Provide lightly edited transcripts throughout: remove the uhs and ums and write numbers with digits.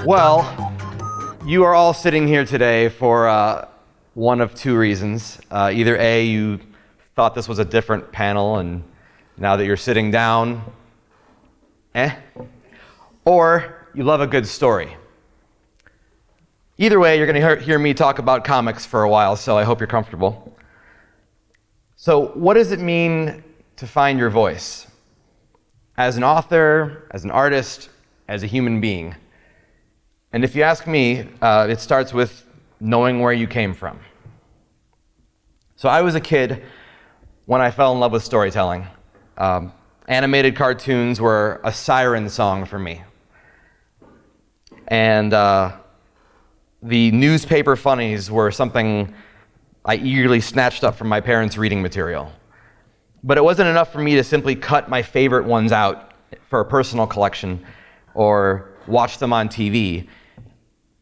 Well, you are all sitting here today for one of two reasons. Either A, you thought this was a different panel and now that you're sitting down, or you love a good story. Either way, you're going to hear me talk about comics for a while, so I hope you're comfortable. So what does it mean to find your voice? As an author, as an artist, as a human being. And if you ask me, it starts with knowing where you came from. So I was a kid when I fell in love with storytelling. Animated cartoons were a siren song for me. And the newspaper funnies were something I eagerly snatched up from my parents' reading material. But it wasn't enough for me to simply cut my favorite ones out for a personal collection or watch them on TV.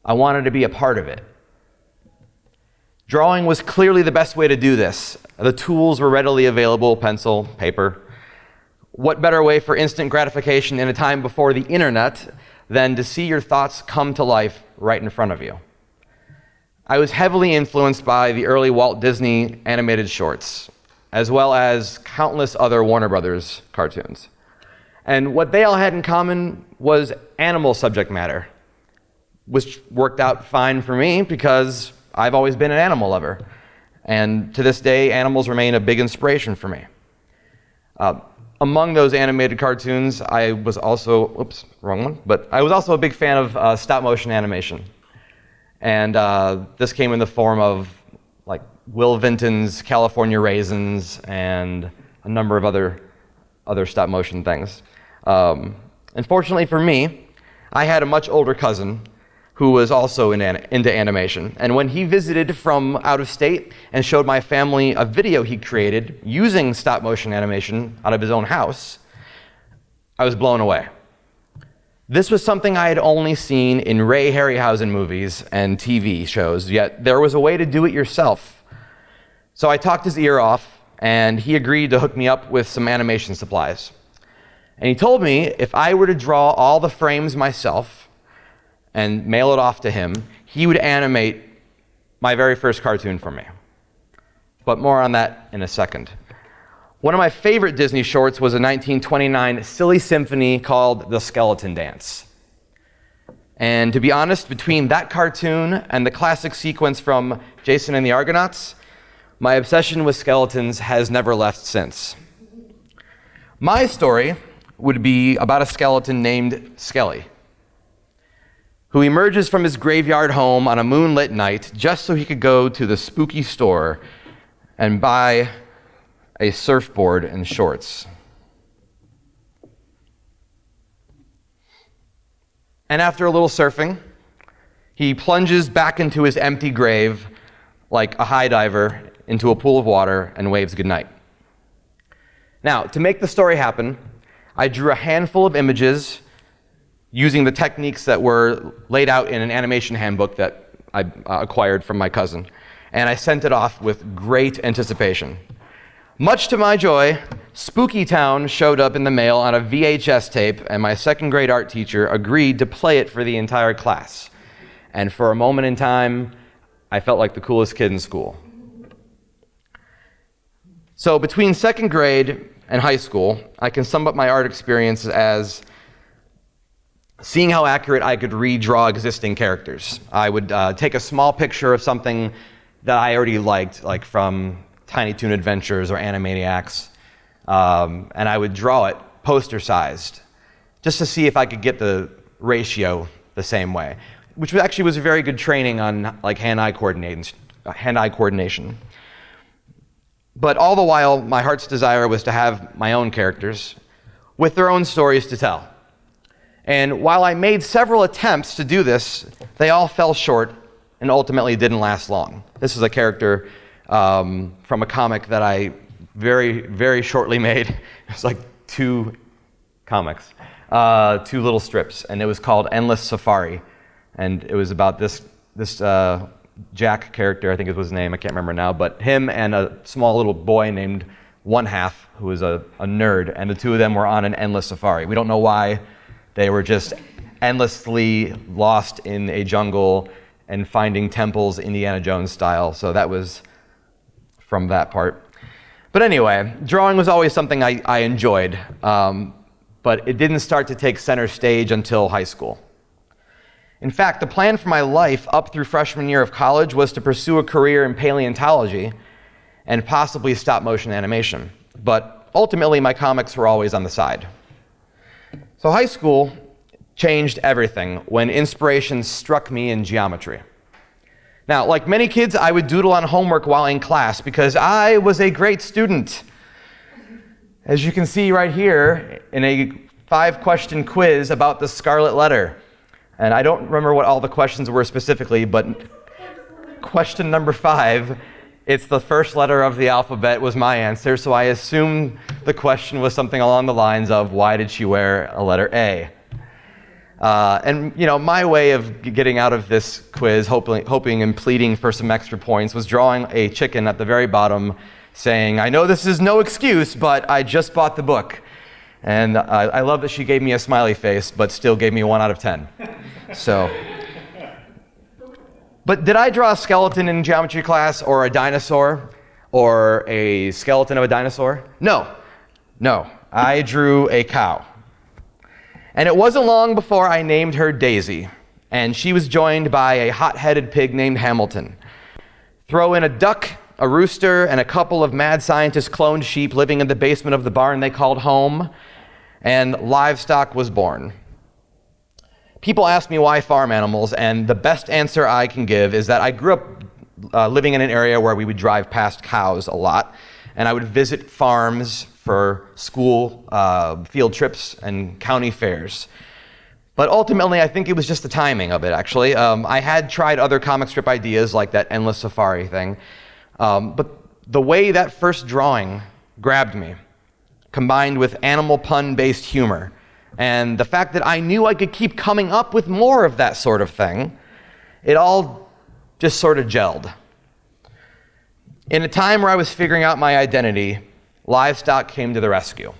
I wanted to be a part of it. Drawing was clearly the best way to do this. The tools were readily available, pencil, paper. What better way for instant gratification in a time before the internet than to see your thoughts come to life right in front of you? I was heavily influenced by the early Walt Disney animated shorts, as well as countless other Warner Brothers cartoons. And what they all had in common was animal subject matter, which worked out fine for me because I've always been an animal lover. And to this day, animals remain a big inspiration for me. Among those animated cartoons, I was also, I was also a big fan of stop motion animation. And this came in the form of like Will Vinton's California Raisins and a number of other stop motion things. Unfortunately for me, I had a much older cousin who was also into animation. And when he visited from out of state and showed my family a video he created using stop motion animation out of his own house, I was blown away. This was something I had only seen in Ray Harryhausen movies and TV shows, yet there was a way to do it yourself. So I talked his ear off, and he agreed to hook me up with some animation supplies. And he told me if I were to draw all the frames myself and mail it off to him, he would animate my very first cartoon for me. But more on that in a second. One of my favorite Disney shorts was a 1929 silly symphony called The Skeleton Dance. And to be honest, between that cartoon and the classic sequence from Jason and the Argonauts, my obsession with skeletons has never left since. My story would be about a skeleton named Skelly, who emerges from his graveyard home on a moonlit night just so he could go to the spooky store and buy a surfboard and shorts. And after a little surfing, he plunges back into his empty grave like a high diver into a pool of water and waves goodnight. Now, to make the story happen, I drew a handful of images using the techniques that were laid out in an animation handbook that I acquired from my cousin, and I sent it off with great anticipation. Much to my joy, Spooky Town showed up in the mail on a VHS tape, and my second grade art teacher agreed to play it for the entire class. And for a moment in time, I felt like the coolest kid in school. So between second grade and high school, I can sum up my art experiences as seeing how accurate I could redraw existing characters. I would take a small picture of something that I already liked, like from Tiny Toon Adventures or Animaniacs, and I would draw it poster-sized, just to see if I could get the ratio the same way, which actually was a very good training on like hand-eye coordination. But all the while, my heart's desire was to have my own characters with their own stories to tell. And while I made several attempts to do this, they all fell short and ultimately didn't last long. This is a character from a comic that I very, very shortly made. It was like 2 comics, 2 little strips, and it was called Endless Safari. And it was about this Jack character, I think it was his name, I can't remember now, but him and a small little boy named One Half, who was a nerd, and the two of them were on an endless safari. We don't know why. They were just endlessly lost in a jungle and finding temples Indiana Jones style. So that was from that part. But anyway, drawing was always something I enjoyed, but it didn't start to take center stage until high school. In fact, the plan for my life up through freshman year of college was to pursue a career in paleontology and possibly stop motion animation. But ultimately, my comics were always on the side. So high school changed everything when inspiration struck me in geometry. Now, like many kids, I would doodle on homework while in class because I was a great student. As you can see right here in a 5-question quiz about the scarlet letter. And I don't remember what all the questions were specifically, but question number 5, it's the first letter of the alphabet, was my answer, so I assumed the question was something along the lines of, why did she wear a letter A? And my way of getting out of this quiz, hoping and pleading for some extra points, was drawing a chicken at the very bottom, saying, I know this is no excuse, but I just bought the book. And I love that she gave me a smiley face, but still gave me a 1 out of 10. So, but did I draw a skeleton in geometry class, or a dinosaur, or a skeleton of a dinosaur? No, I drew a cow. And it wasn't long before I named her Daisy, and she was joined by a hot-headed pig named Hamilton. Throw in a duck, a rooster, and a couple of mad scientist cloned sheep living in the basement of the barn they called home, and Livestock was born. People ask me why farm animals, and the best answer I can give is that I grew up living in an area where we would drive past cows a lot, and I would visit farms for school field trips and county fairs. But ultimately, I think it was just the timing of it, actually. I had tried other comic strip ideas like that Endless Safari thing, but the way that first drawing grabbed me, combined with animal pun-based humor, and the fact that I knew I could keep coming up with more of that sort of thing, it all just sort of gelled. In a time where I was figuring out my identity, Livestock came to the rescue.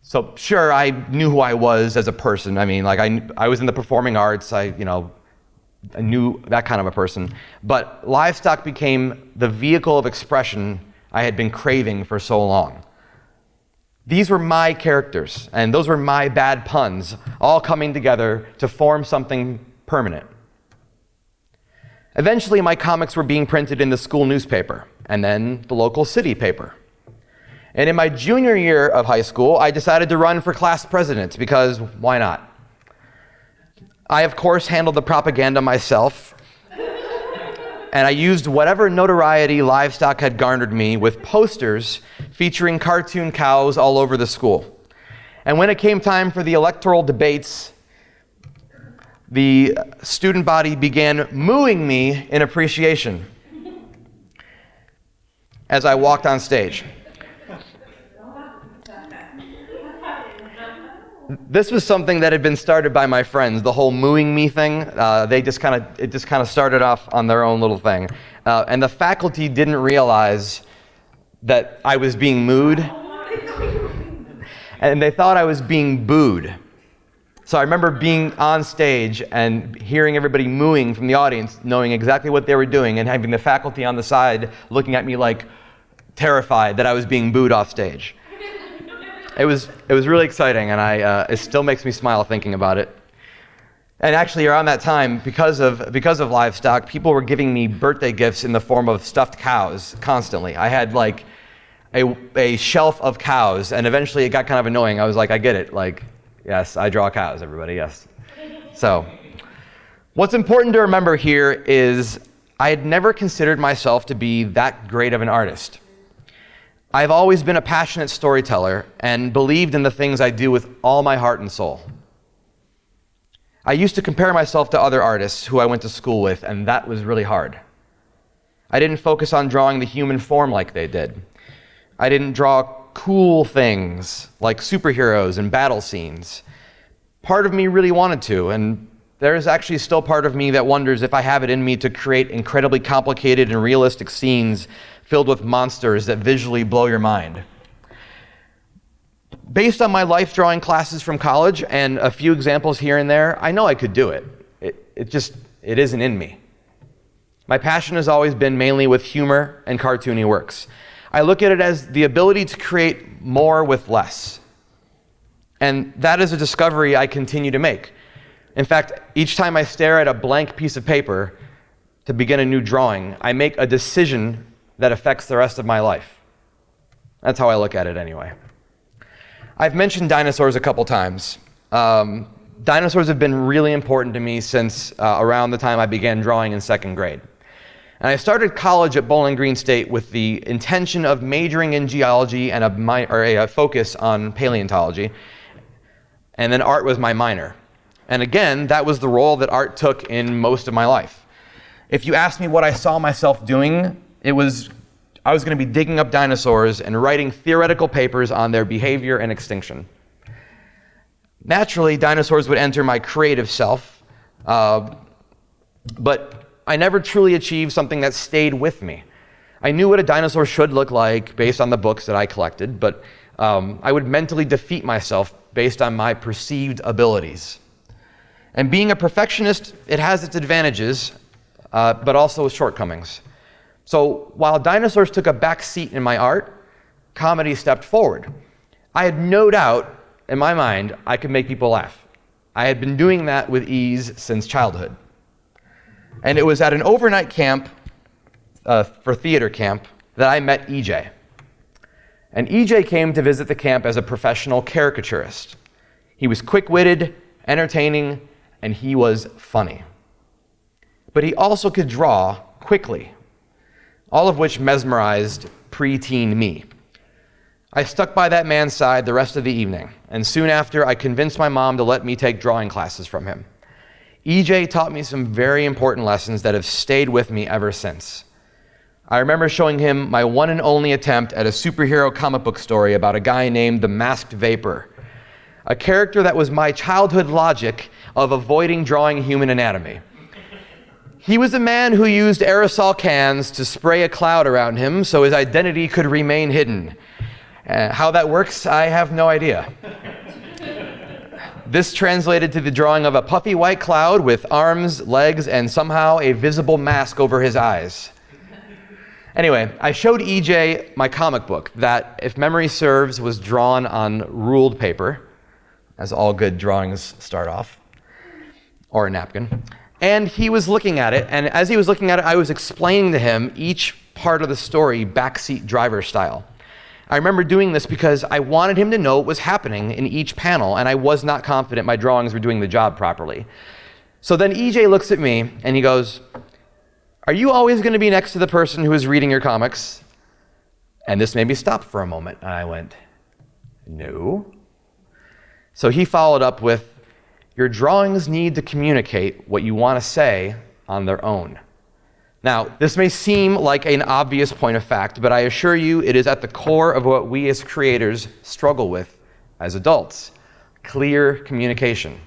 So sure, I knew who I was as a person. I mean, like I was in the performing arts. I knew that kind of a person. But Livestock became the vehicle of expression I had been craving for so long. These were my characters, and those were my bad puns, all coming together to form something permanent. Eventually, my comics were being printed in the school newspaper, and then the local city paper. And in my junior year of high school, I decided to run for class president, because why not? I, of course, handled the propaganda myself, and I used whatever notoriety Livestock had garnered me with posters featuring cartoon cows all over the school. And when it came time for the electoral debates, the student body began mooing me in appreciation as I walked on stage. This was something that had been started by my friends, the whole mooing me thing. It just kind of started off on their own little thing. And the faculty didn't realize that I was being mooed. And they thought I was being booed. So I remember being on stage and hearing everybody mooing from the audience, knowing exactly what they were doing, and having the faculty on the side looking at me like terrified that I was being booed off stage. It was really exciting, and it still makes me smile thinking about it. And actually, around that time, because of Livestock, people were giving me birthday gifts in the form of stuffed cows constantly. I had like a shelf of cows, and eventually it got kind of annoying. I was like, I get it. Like, yes, I draw cows, everybody, yes. So, what's important to remember here is I had never considered myself to be that great of an artist. I've always been a passionate storyteller and believed in the things I do with all my heart and soul. I used to compare myself to other artists who I went to school with, and that was really hard. I didn't focus on drawing the human form like they did. I didn't draw cool things like superheroes and battle scenes. Part of me really wanted to, and there's actually still part of me that wonders if I have it in me to create incredibly complicated and realistic scenes filled with monsters that visually blow your mind. Based on my life drawing classes from college and a few examples here and there, I know I could do it. It isn't in me. My passion has always been mainly with humor and cartoony works. I look at it as the ability to create more with less. And that is a discovery I continue to make. In fact, each time I stare at a blank piece of paper to begin a new drawing, I make a decision that affects the rest of my life. That's how I look at it anyway. I've mentioned dinosaurs a couple times. Dinosaurs have been really important to me since around the time I began drawing in second grade. And I started college at Bowling Green State with the intention of majoring in geology and a focus on paleontology. And then art was my minor. And again, that was the role that art took in most of my life. If you asked me what I saw myself doing, I was going to be digging up dinosaurs and writing theoretical papers on their behavior and extinction. Naturally, dinosaurs would enter my creative self, but I never truly achieved something that stayed with me. I knew what a dinosaur should look like based on the books that I collected, but I would mentally defeat myself based on my perceived abilities. And being a perfectionist, it has its advantages, but also its shortcomings. So while dinosaurs took a back seat in my art, comedy stepped forward. I had no doubt in my mind I could make people laugh. I had been doing that with ease since childhood. And it was at an overnight camp, for theater camp, that I met EJ. And EJ came to visit the camp as a professional caricaturist. He was quick-witted, entertaining, and he was funny. But he also could draw quickly, all of which mesmerized preteen me. I stuck by that man's side the rest of the evening, and soon after I convinced my mom to let me take drawing classes from him. EJ taught me some very important lessons that have stayed with me ever since. I remember showing him my one and only attempt at a superhero comic book story about a guy named the Masked Vapor, a character that was my childhood logic of avoiding drawing human anatomy. He was a man who used aerosol cans to spray a cloud around him so his identity could remain hidden. How that works, I have no idea. This translated to the drawing of a puffy white cloud with arms, legs, and somehow a visible mask over his eyes. Anyway, I showed EJ my comic book that, if memory serves, was drawn on ruled paper, as all good drawings start off, or a napkin. And he was looking at it, and as he was looking at it, I was explaining to him each part of the story backseat driver style. I remember doing this because I wanted him to know what was happening in each panel, and I was not confident my drawings were doing the job properly. So then EJ looks at me, and he goes, "Are you always going to be next to the person who is reading your comics?" And this made me stop for a moment, and I went, "No." So he followed up with, "Your drawings need to communicate what you want to say on their own." Now, this may seem like an obvious point of fact, but I assure you it is at the core of what we as creators struggle with as adults: clear communication.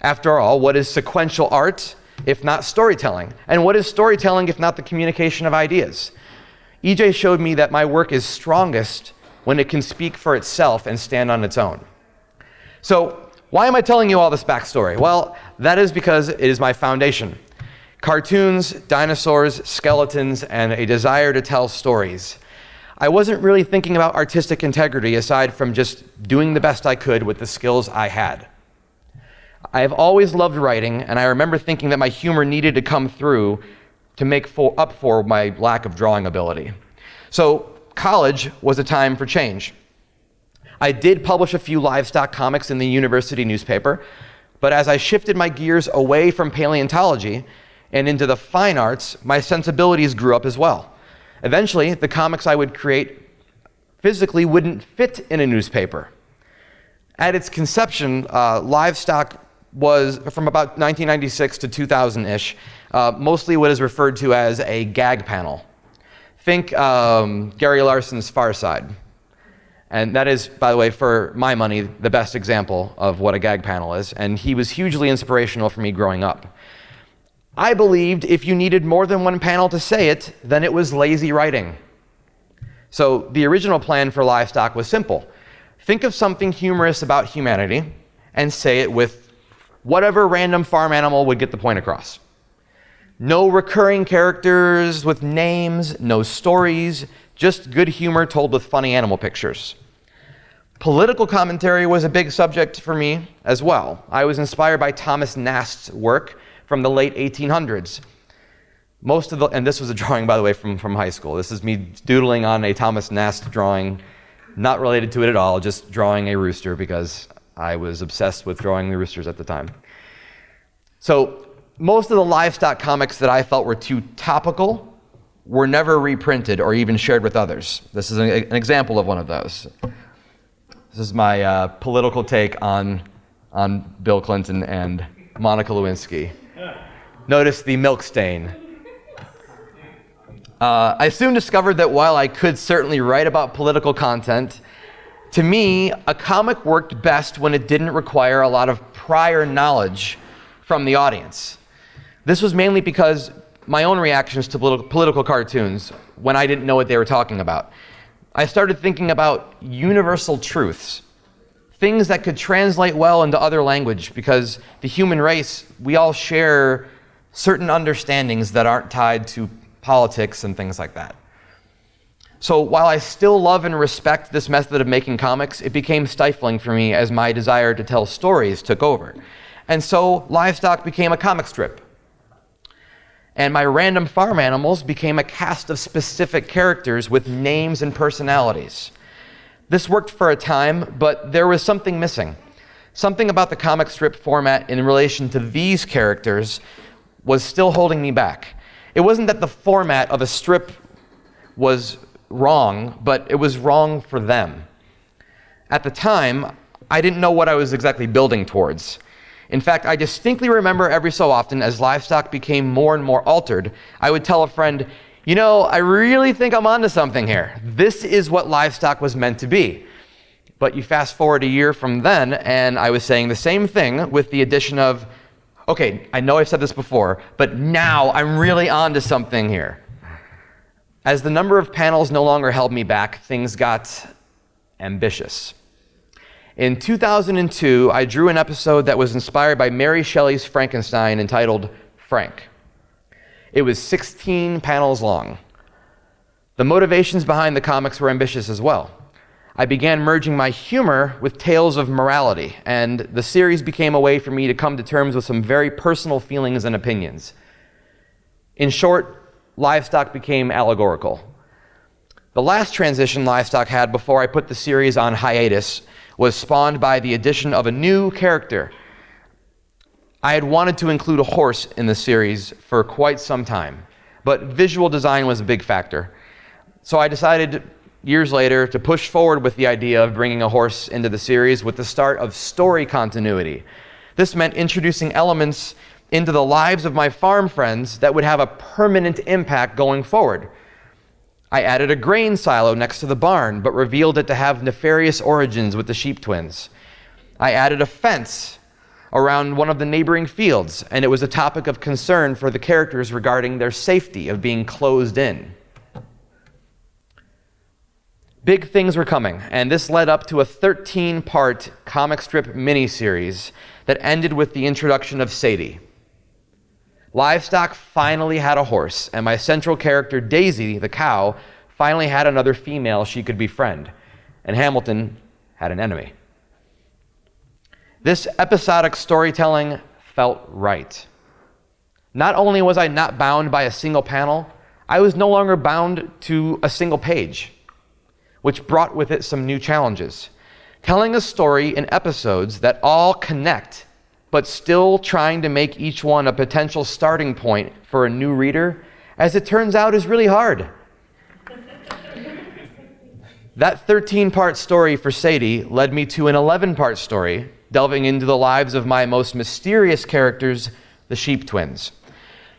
After all, what is sequential art if not storytelling? And what is storytelling if not the communication of ideas? EJ showed me that my work is strongest when it can speak for itself and stand on its own. So, why am I telling you all this backstory? Well, that is because it is my foundation. Cartoons, dinosaurs, skeletons, and a desire to tell stories. I wasn't really thinking about artistic integrity aside from just doing the best I could with the skills I had. I have always loved writing, and I remember thinking that my humor needed to come through to make up for my lack of drawing ability. So college was a time for change. I did publish a few Livestock comics in the university newspaper, but as I shifted my gears away from paleontology and into the fine arts, my sensibilities grew up as well. Eventually, the comics I would create physically wouldn't fit in a newspaper. At its conception, Livestock was, from about 1996 to 2000-ish, mostly what is referred to as a gag panel. Think Gary Larson's Far Side. And that is, by the way, for my money, the best example of what a gag panel is, and he was hugely inspirational for me growing up. I believed if you needed more than one panel to say it, then it was lazy writing. So the original plan for Livestock was simple: Think of something humorous about humanity and say it with whatever random farm animal would get the point across. No recurring characters with names, no stories, just good humor told with funny animal pictures. Political commentary was a big subject for me as well. I was inspired by Thomas Nast's work from the late 1800s. And this was a drawing, by the way, from high school. This is me doodling on a Thomas Nast drawing, not related to it at all, just drawing a rooster because I was obsessed with drawing the roosters at the time. So most of the Livestock comics that I felt were too topical were never reprinted or even shared with others. This is an example of one of those. This is my political take on Bill Clinton and Monica Lewinsky. Notice the milk stain. I soon discovered that while I could certainly write about political content, to me, a comic worked best when it didn't require a lot of prior knowledge from the audience. This was mainly because my own reactions to political cartoons when I didn't know what they were talking about. I started thinking about universal truths, things that could translate well into other language, because the human race, we all share certain understandings that aren't tied to politics and things like that. So while I still love and respect this method of making comics, it became stifling for me as my desire to tell stories took over. And so Livestock became a comic strip. And my random farm animals became a cast of specific characters with names and personalities. This worked for a time, but there was something missing. Something about the comic strip format in relation to these characters was still holding me back. It wasn't that the format of a strip was wrong, but it was wrong for them. At the time, I didn't know what I was exactly building towards. In fact, I distinctly remember every so often, as Livestock became more and more altered, I would tell a friend, you know, I really think I'm onto something here. This is what Livestock was meant to be. But you fast forward a year from then, and I was saying the same thing with the addition of, okay, I know I've said this before, but now I'm really onto something here. As the number of panels no longer held me back, things got ambitious. In 2002, I drew an episode that was inspired by Mary Shelley's Frankenstein entitled Frank. It was 16 panels long. The motivations behind the comics were ambitious as well. I began merging my humor with tales of morality, and the series became a way for me to come to terms with some very personal feelings and opinions. In short, Livestock became allegorical. The last transition Livestock had before I put the series on hiatus was spawned by the addition of a new character. I had wanted to include a horse in the series for quite some time, but visual design was a big factor. So I decided years later to push forward with the idea of bringing a horse into the series with the start of story continuity. This meant introducing elements into the lives of my farm friends that would have a permanent impact going forward. I added a grain silo next to the barn, but revealed it to have nefarious origins with the sheep twins. I added a fence around one of the neighboring fields, and it was a topic of concern for the characters regarding their safety of being closed in. Big things were coming, and this led up to a 13-part comic strip miniseries that ended with the introduction of Sadie. Livestock finally had a horse, and my central character, Daisy, the cow, finally had another female she could befriend, and Hamilton had an enemy. This episodic storytelling felt right. Not only was I not bound by a single panel, I was no longer bound to a single page, which brought with it some new challenges. Telling a story in episodes that all connect, but still trying to make each one a potential starting point for a new reader, as it turns out, is really hard. That 13-part story for Sadie led me to an 11-part story, delving into the lives of my most mysterious characters, the sheep twins.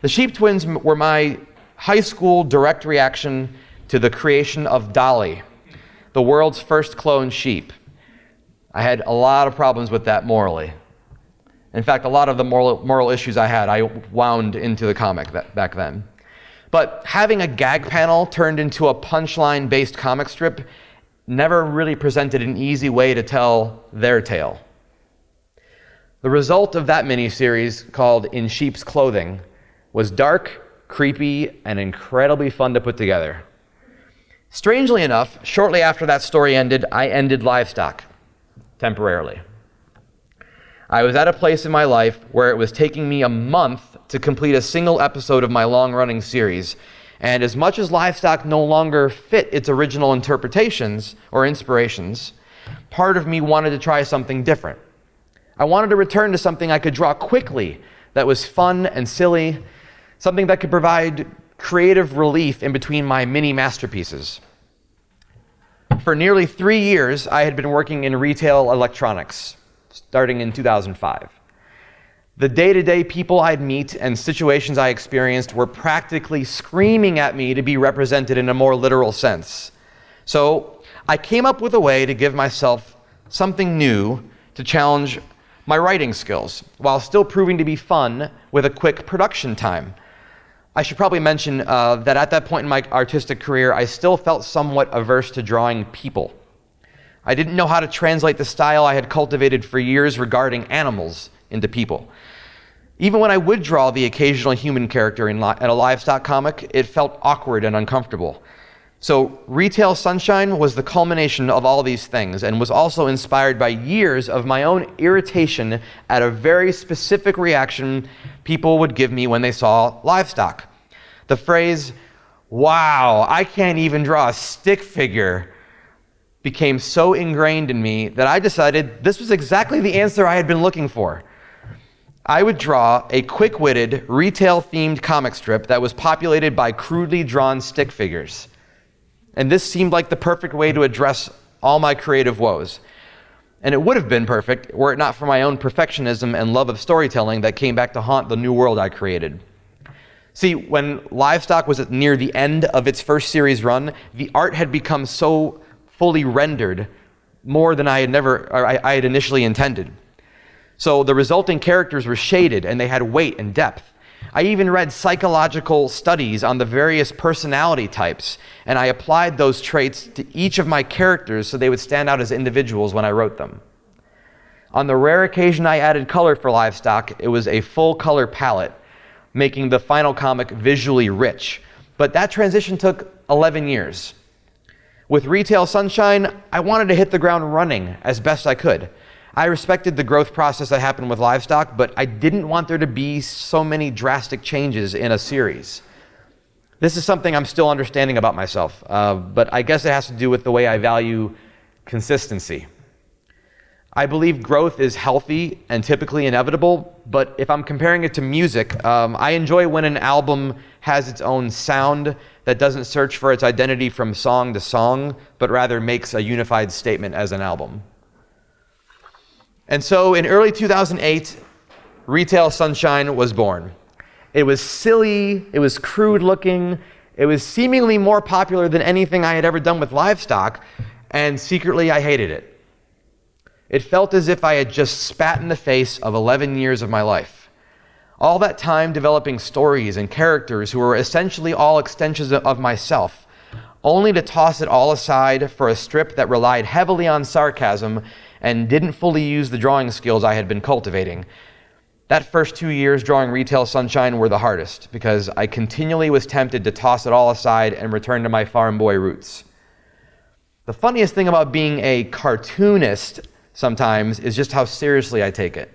The sheep twins were my high school direct reaction to the creation of Dolly, the world's first cloned sheep. I had a lot of problems with that morally. In fact, a lot of the moral issues I had, I wound into the comic back then. But having a gag panel turned into a punchline-based comic strip never really presented an easy way to tell their tale. The result of that miniseries, called In Sheep's Clothing, was dark, creepy, and incredibly fun to put together. Strangely enough, shortly after that story ended, I ended Livestock, temporarily. I was at a place in my life where it was taking me a month to complete a single episode of my long-running series, and as much as Livestock no longer fit its original interpretations or inspirations, part of me wanted to try something different. I wanted to return to something I could draw quickly, that was fun and silly, something that could provide creative relief in between my mini masterpieces. For nearly 3 years, I had been working in retail electronics, starting in 2005. The day-to-day people I'd meet and situations I experienced were practically screaming at me to be represented in a more literal sense. So I came up with a way to give myself something new to challenge my writing skills, while still proving to be fun with a quick production time. I should probably mention that at that point in my artistic career, I still felt somewhat averse to drawing people. I didn't know how to translate the style I had cultivated for years regarding animals into people. Even when I would draw the occasional human character in a Livestock comic, it felt awkward and uncomfortable. So Retail Sunshine was the culmination of all these things, and was also inspired by years of my own irritation at a very specific reaction people would give me when they saw Livestock. The phrase, "Wow, I can't even draw a stick figure," became so ingrained in me that I decided this was exactly the answer I had been looking for. I would draw a quick-witted, retail-themed comic strip that was populated by crudely drawn stick figures. And this seemed like the perfect way to address all my creative woes. And it would have been perfect were it not for my own perfectionism and love of storytelling that came back to haunt the new world I created. See, when Livestock was near the end of its first series run, the art had become so fully rendered, more than I had initially intended. So the resulting characters were shaded and they had weight and depth. I even read psychological studies on the various personality types, and I applied those traits to each of my characters so they would stand out as individuals when I wrote them. On the rare occasion I added color for Livestock, it was a full color palette, making the final comic visually rich. But that transition took 11 years. With Retail Sunshine, I wanted to hit the ground running as best I could. I respected the growth process that happened with Livestock, but I didn't want there to be so many drastic changes in a series. This is something I'm still understanding about myself, but I guess it has to do with the way I value consistency. I believe growth is healthy and typically inevitable, but if I'm comparing it to music, I enjoy when an album has its own sound that doesn't search for its identity from song to song, but rather makes a unified statement as an album. And so in early 2008, Retail Sunshine was born. It was silly, it was crude looking, it was seemingly more popular than anything I had ever done with Livestock, and secretly I hated it. It felt as if I had just spat in the face of 11 years of my life. All that time developing stories and characters who were essentially all extensions of myself, only to toss it all aside for a strip that relied heavily on sarcasm and didn't fully use the drawing skills I had been cultivating. That first 2 years drawing Retail Sunshine were the hardest, because I continually was tempted to toss it all aside and return to my farm boy roots. The funniest thing about being a cartoonist sometimes is just how seriously I take it.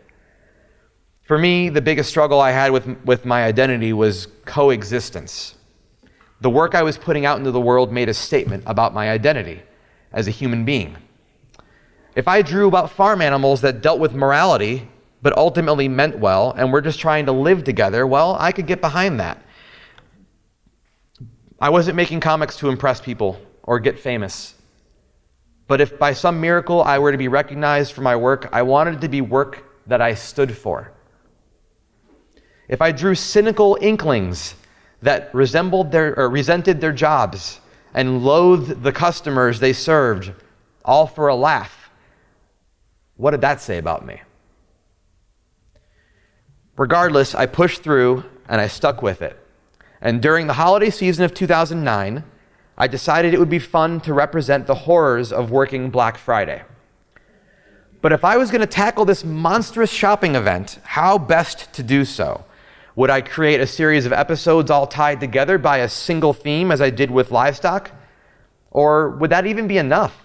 For me, the biggest struggle I had with my identity was coexistence. The work I was putting out into the world made a statement about my identity as a human being. If I drew about farm animals that dealt with morality, but ultimately meant well, and were just trying to live together, well, I could get behind that. I wasn't making comics to impress people or get famous. But if by some miracle I were to be recognized for my work, I wanted it to be work that I stood for. If I drew cynical inklings that resented their jobs and loathed the customers they served, all for a laugh, what did that say about me? Regardless, I pushed through and I stuck with it. And during the holiday season of 2009, I decided it would be fun to represent the horrors of working Black Friday. But if I was going to tackle this monstrous shopping event, how best to do so? Would I create a series of episodes all tied together by a single theme as I did with Livestock? Or would that even be enough?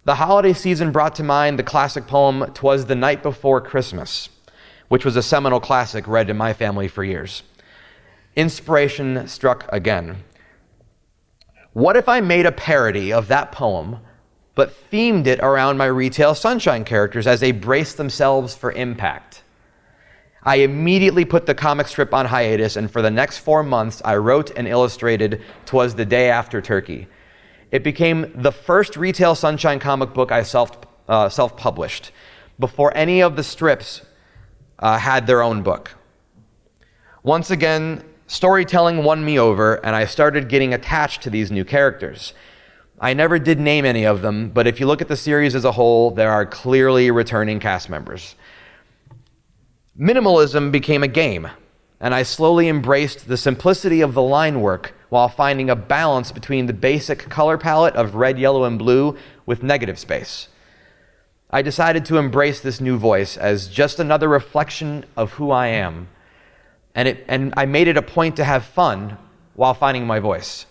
The holiday season brought to mind the classic poem, "'Twas the Night Before Christmas," which was a seminal classic read in my family for years. Inspiration struck again. What if I made a parody of that poem, but themed it around my Retail Sunshine characters as they brace themselves for impact? I immediately put the comic strip on hiatus, and for the next 4 months, I wrote and illustrated "'Twas the Day After Turkey." It became the first Retail Sunshine comic book I self-published, before any of the strips had their own book. Once again, storytelling won me over, and I started getting attached to these new characters. I never did name any of them, but if you look at the series as a whole, there are clearly returning cast members. Minimalism became a game, and I slowly embraced the simplicity of the line work while finding a balance between the basic color palette of red, yellow, and blue with negative space. I decided to embrace this new voice as just another reflection of who I am, and I made it a point to have fun while finding my voice.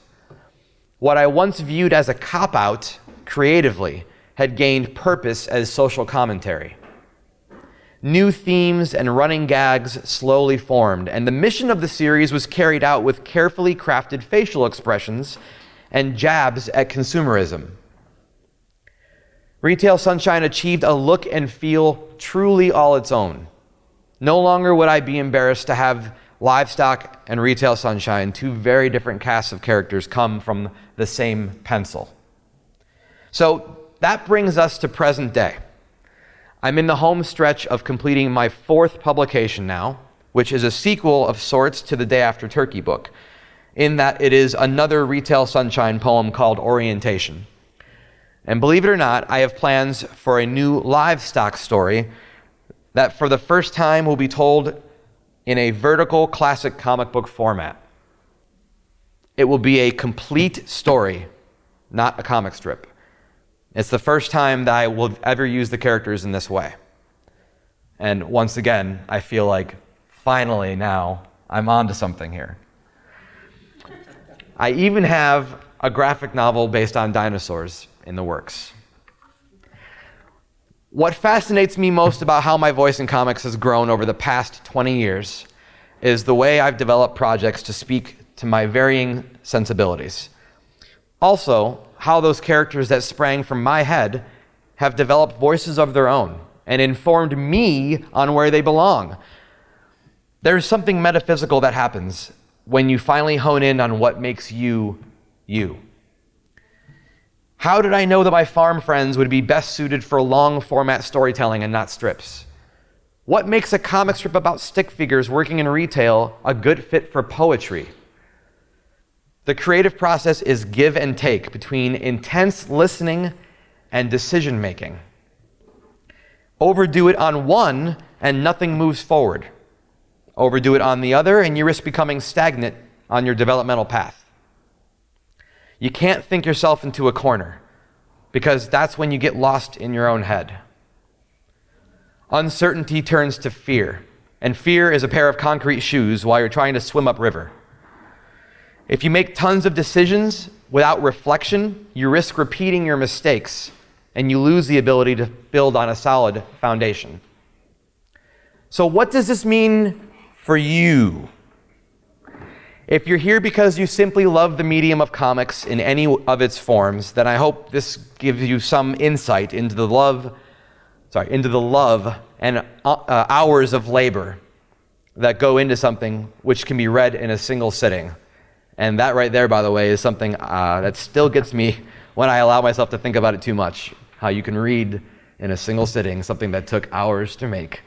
What I once viewed as a cop-out creatively had gained purpose as social commentary. New themes and running gags slowly formed, and the mission of the series was carried out with carefully crafted facial expressions and jabs at consumerism. Retail Sunshine achieved a look and feel truly all its own. No longer would I be embarrassed to have Livestock and Retail Sunshine, two very different casts of characters, come from the same pencil. So that brings us to present day. I'm in the home stretch of completing my 4th publication now, which is a sequel of sorts to the Day After Turkey book, in that it is another Retail Sunshine poem called Orientation. And believe it or not, I have plans for a new Livestock story that for the first time will be told in a vertical classic comic book format. It will be a complete story, not a comic strip. It's the first time that I will ever use the characters in this way. And once again, I feel like finally now I'm onto something here. I even have a graphic novel based on dinosaurs in the works. What fascinates me most about how my voice in comics has grown over the past 20 years is the way I've developed projects to speak to my varying sensibilities. Also, how those characters that sprang from my head have developed voices of their own and informed me on where they belong. There's something metaphysical that happens when you finally hone in on what makes you, you. How did I know that my farm friends would be best suited for long format storytelling and not strips? What makes a comic strip about stick figures working in retail a good fit for poetry? The creative process is give and take between intense listening and decision making. Overdo it on one and nothing moves forward. Overdo it on the other and you risk becoming stagnant on your developmental path. You can't think yourself into a corner because that's when you get lost in your own head. Uncertainty turns to fear, and fear is a pair of concrete shoes while you're trying to swim upriver. If you make tons of decisions without reflection, you risk repeating your mistakes and you lose the ability to build on a solid foundation. So what does this mean for you? If you're here because you simply love the medium of comics in any of its forms, then I hope this gives you some insight into the love and hours of labor that go into something which can be read in a single sitting. And that right there, by the way, is something that still gets me when I allow myself to think about it too much. How you can read in a single sitting something that took hours to make.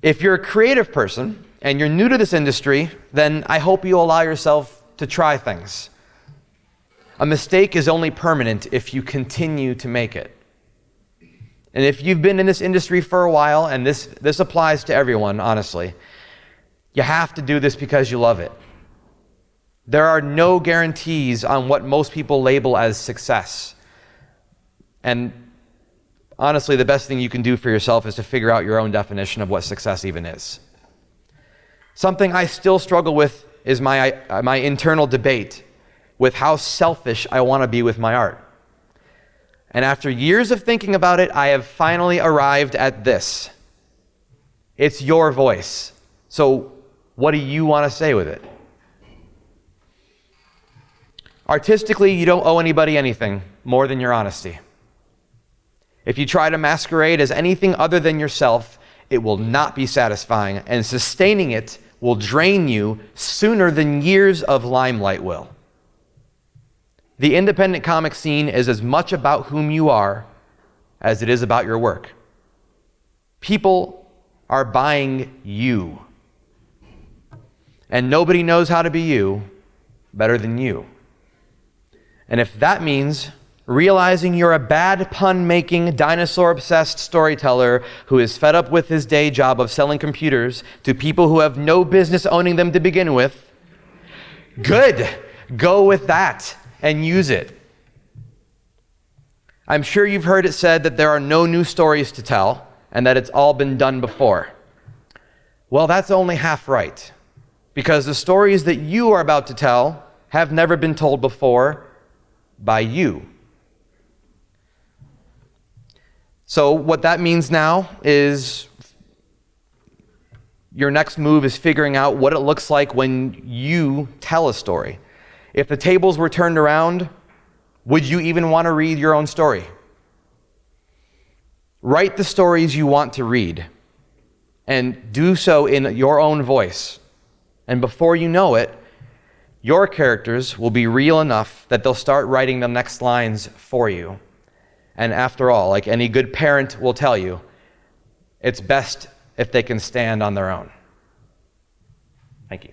If you're a creative person and you're new to this industry, then I hope you allow yourself to try things. A mistake is only permanent if you continue to make it. And if you've been in this industry for a while, and this applies to everyone, honestly, you have to do this because you love it. There are no guarantees on what most people label as success. And honestly, the best thing you can do for yourself is to figure out your own definition of what success even is. Something I still struggle with is my internal debate with how selfish I want to be with my art. And after years of thinking about it, I have finally arrived at this. It's your voice. So what do you want to say with it? Artistically, you don't owe anybody anything more than your honesty. If you try to masquerade as anything other than yourself, it will not be satisfying, and sustaining it will drain you sooner than years of limelight will. The independent comic scene is as much about whom you are as it is about your work. People are buying you. And nobody knows how to be you better than you. And if that means realizing you're a bad pun-making, dinosaur-obsessed storyteller who is fed up with his day job of selling computers to people who have no business owning them to begin with, good. Go with that and use it. I'm sure you've heard it said that there are no new stories to tell and that it's all been done before. Well, that's only half right, because the stories that you are about to tell have never been told before by you. So what that means now is your next move is figuring out what it looks like when you tell a story. If the tables were turned around, would you even want to read your own story? Write the stories you want to read and do so in your own voice. And before you know it, your characters will be real enough that they'll start writing the next lines for you. And after all, like any good parent will tell you, it's best if they can stand on their own. Thank you.